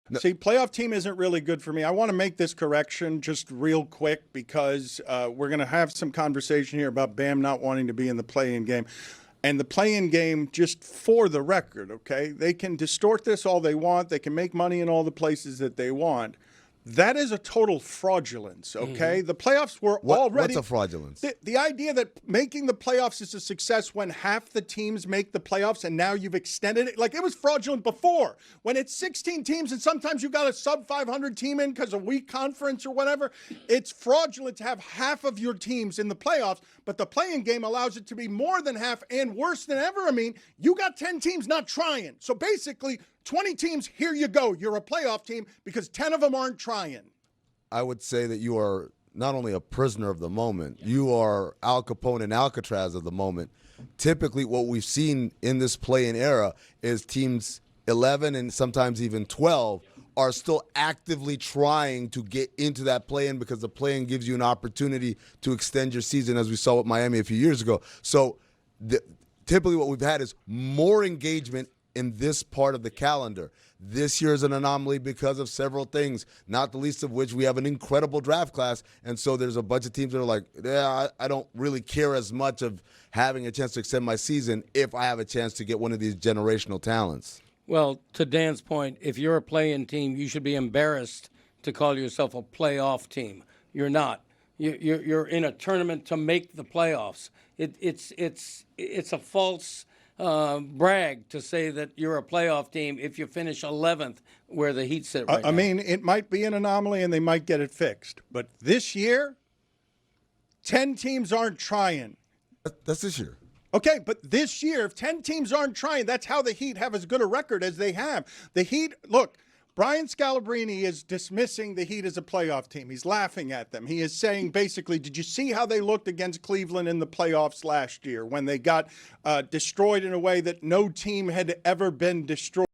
No. See, playoff team isn't really good for me. I want to make this correction just real quick because we're going to have some conversation here about Bam not wanting to be in the play-in game. And the play-in game, just for the record, okay, they can distort this all they want. They can make money in all the places that they want. That is a total fraudulence, okay? The playoffs were already... What's a fraudulence? The idea that making the playoffs is a success when half the teams make the playoffs and now you've extended it. Like, it was fraudulent before. When it's 16 teams and sometimes you got a sub-500 team in because of weak conference or whatever, it's fraudulent to have half of your teams in the playoffs, but the play-in game allows it to be more than half and worse than ever. I mean, you got 10 teams not trying. So basically... 20 teams, here you go. You're a playoff team because 10 of them aren't trying. I would say that you are not only a prisoner of the moment, you are Al Capone and Alcatraz of the moment. Typically, what we've seen in this play-in era is teams 11 and sometimes even 12 are still actively trying to get into that play-in because the play-in gives you an opportunity to extend your season, as we saw with Miami a few years ago. So typically what we've had is more engagement in this part of the calendar. This year is an anomaly because of several things, not the least of which we have an incredible draft class, and so there's a bunch of teams that are like, yeah, I don't really care as much of having a chance to extend my season if I have a chance to get one of these generational talents. Well, to Dan's point, if you're a play-in team, you should be embarrassed to call yourself a playoff team. You're not. You're in a tournament to make the playoffs. It's a false brag to say that you're a playoff team if you finish 11th where the Heat sit right now. I mean, it might be an anomaly and they might get it fixed. But this year, 10 teams aren't trying. That's this year. Okay, but this year, if 10 teams aren't trying, that's how the Heat have as good a record as they have. The Heat, look, Brian Scalabrine is dismissing the Heat as a playoff team. He's laughing at them. He is saying, basically, did you see how they looked against Cleveland in the playoffs last year when they got destroyed in a way that no team had ever been destroyed?